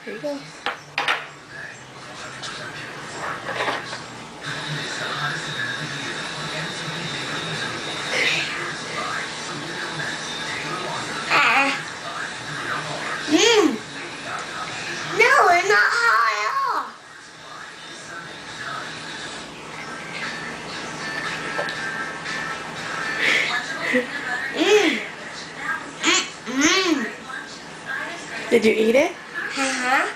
Here you go. No, it's not hot at all. Did you eat it? Uh-huh.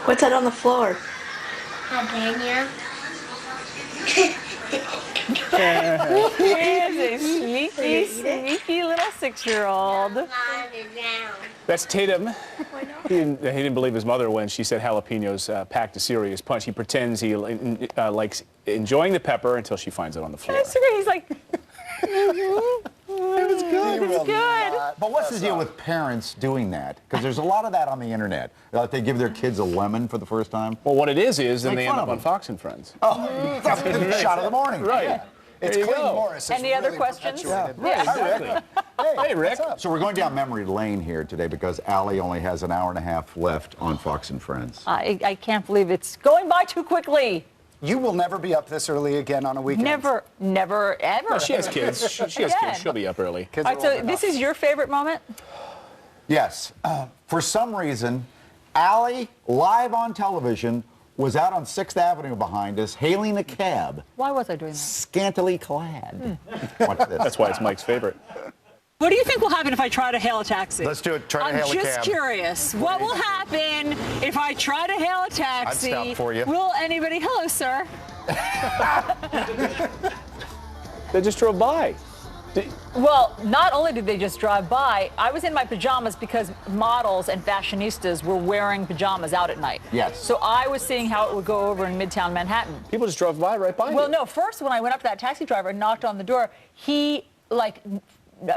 What's that on the floor? Jalapeno. Here's a sneaky little 6-year-old. That's Tatum. He didn't believe his mother when she said jalapenos packed a serious punch. He pretends he likes enjoying the pepper until she finds it on the floor. That's great. He's like, It was good. it's good. But what's the deal with parents doing that? Because there's a lot of that on the internet. Like they give their kids a lemon for the first time. Well, what it is then Make they fun end up of on them. Fox and Friends. Oh, that's the shot of the morning. Right. Yeah. It's There you Clayton go. Morris. Any other questions? Yeah. Right, exactly. Hey, Rick. So we're going down memory lane here today because Allie only has an hour and a half left on Fox and Friends. I can't believe it's going by too quickly. You will never be up this early again on a weekend. Never, ever. Well, she has kids. She has kids. She'll be up early. Kids All are right, so old this enough. is your favorite moment? Yes. For some reason, Allie, live on television, was out on 6th Avenue behind us, hailing a cab, Why was I doing that? scantily clad. Watch this. That's why it's Mike's favorite. What do you think will happen if I try to hail a taxi? Let's do it. Try to hail a I'm just cab. curious. What will happen if I try to hail a taxi? I'd stop for you. Will anybody? Hello, sir. They just drove by. Well, not only did they just drive by, I was in my pajamas because models and fashionistas were wearing pajamas out at night. Yes. So I was seeing how it would go over in Midtown Manhattan. People just drove right by Well, you. no, first when I went up to that taxi driver and knocked on the door, he, like,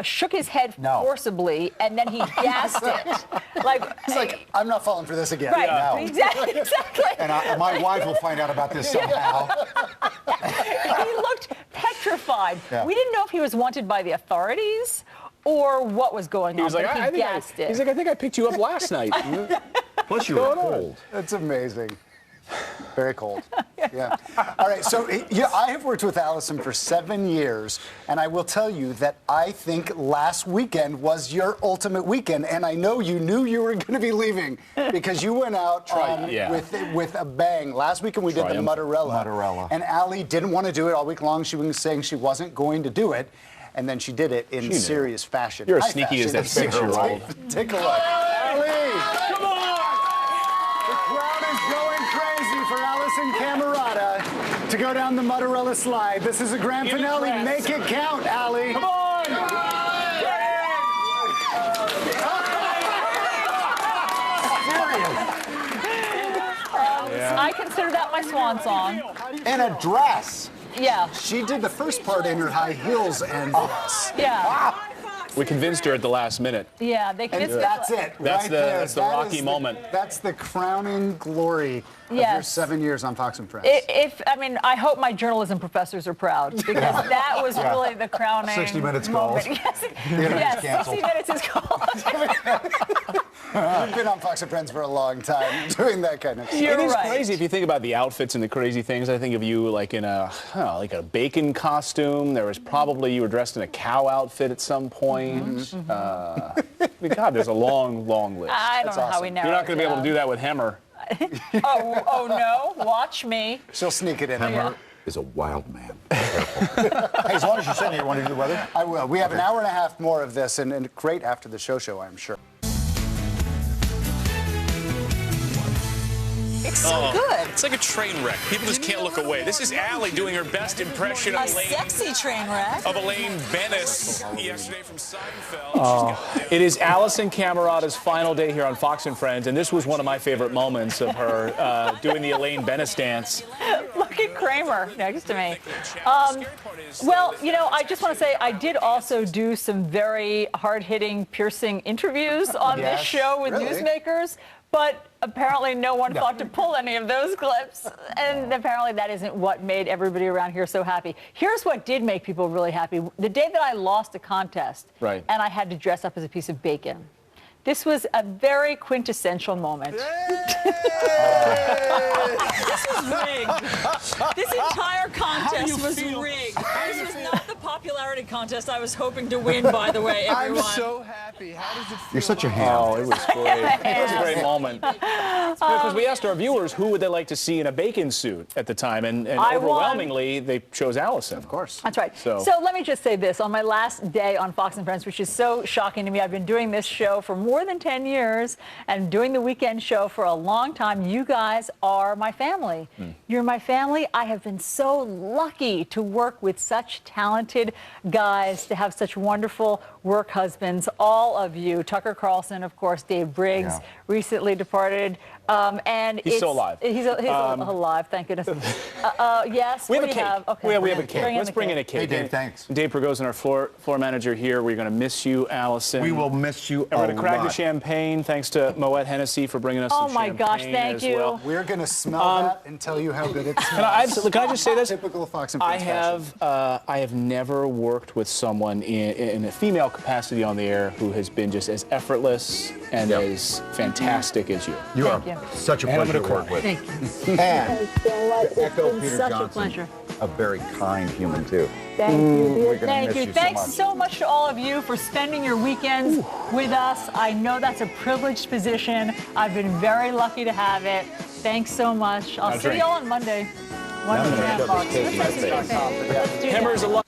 shook his head No. forcibly, and then he gassed it. Like, It's like, I'm not falling for this again. right, No. exactly. And my wife will find out about this somehow. He looked petrified. Yeah. We didn't know if he was wanted by the authorities or what was going He was on, like, but I he think gassed it. he's like, I think I picked you up last night. Plus, you were cold. That's amazing. Very cold. Yeah. All right. So yeah, I have worked with Alisyn for 7 years, and I will tell you that I think last weekend was your ultimate weekend, and I know you knew you were going to be leaving because you went out Yeah. with a bang. Last weekend we did the Triumph. mozzarella. And Allie didn't want to do it all week long. She was saying she wasn't going to do it, and then she did it in knew. serious fashion. You're as High sneaky as fashion. that 6-year-old. Take a look. Allie! Come on! The crowd is going crazy for Alisyn Camerota to go down the mozzarella slide. This is a grand finale. Make it count, Allie. Come on! I consider that my swan song. In a dress. Yeah, She did the first part in her high heels and dress. yeah, We convinced her at the last minute. yeah. They And it's that's it. That's right the- there. that's the That Rocky is moment. That's the crowning glory of your Yes. 7 years on Fox and Friends. I hope my journalism professors are proud because that was really the crowning 60 Minutes moment. calls. Yes, internet's yes, canceled. 60 Minutes is called. You've been on Fox and Friends for a long time doing that kind of stuff. You're It is right. crazy if you think about the outfits and the crazy things. I think of you like in like a bacon costume. There was probably you were dressed in a cow outfit at some point. God, there's a long, long list. I don't know how awesome. we narrow You're not going to be able to do that with Hemmer. Oh no! Watch me. She'll sneak it in. Hammer is a wild man. Careful. Hey, as long as you're sitting here, you want to do the weather? I will. We have an hour and a half more of this, and great after the show, I'm sure. It's so good. It's like a train wreck. People just can't look away. This is Allie doing her best impression of A sexy train wreck. Elaine Bennis yesterday from Seinfeld. It is Alisyn Camerota's final day here on Fox and Friends, and this was one of my favorite moments of her doing the Elaine Bennis dance. Look at Kramer next to me. Well, you know, I just want to say I did also do some very hard-hitting, piercing interviews on this Yes, show with really? newsmakers, but apparently no one thought to pull any of those clips, and apparently that isn't what made everybody around here so happy. Here's what did make people really happy. The day that I lost a contest, Right. and I had to dress up as a piece of bacon. This was a very quintessential moment. This was rigged. This entire contest was rigged. This was not the popularity contest I was hoping to win, by the way, everyone. I'm so happy. How does it feel? You're such a ham. Oh, it was great. It was a great moment. Because we asked our viewers who would they like to see in a bacon suit at the time, and overwhelmingly they chose Alisyn. Of course. That's right. So let me just say this. On my last day on Fox & Friends, which is so shocking to me, I've been doing this show for more than 10 years and doing the weekend show for a long time. You guys are my family. You're my family. I have been so lucky to work with such talented guys, to have such wonderful work husbands, all of you. Tucker Carlson, of course, Dave Briggs, recently departed. And he's still alive. He's alive, thank goodness. Yes, we have a cake. Okay. We have a cake. Let's bring in a cake. Hey, Dave, thanks. Dave Pergozin, our floor manager here. We're going to miss you, Alisyn. We will miss you and a we're going to crack lot. the champagne. Thanks to Moet Hennessy for bringing us some champagne. Oh, my gosh, thank as you. well. We're going to smell that and tell you how good it smells. Can I just say this? Typical Fox & Friends fashion. I have never worked with someone in a female capacity on the air who has been just as effortless and as fantastic as you. You Thank are you. such a And I'm pleasure gonna to work cry. with. Thank you. And echo It's been Peter such a Johnson, pleasure. a very kind human too. Thank you. We're gonna Thank miss you. you so Thanks much. so much to all of you for spending your weekends with us. I know that's a privileged position. I've been very lucky to have it. Thanks so much. I'll see drink. you all on Monday. 1 p.m. shove this cake in your face. Let's do that. Hammer's a lot.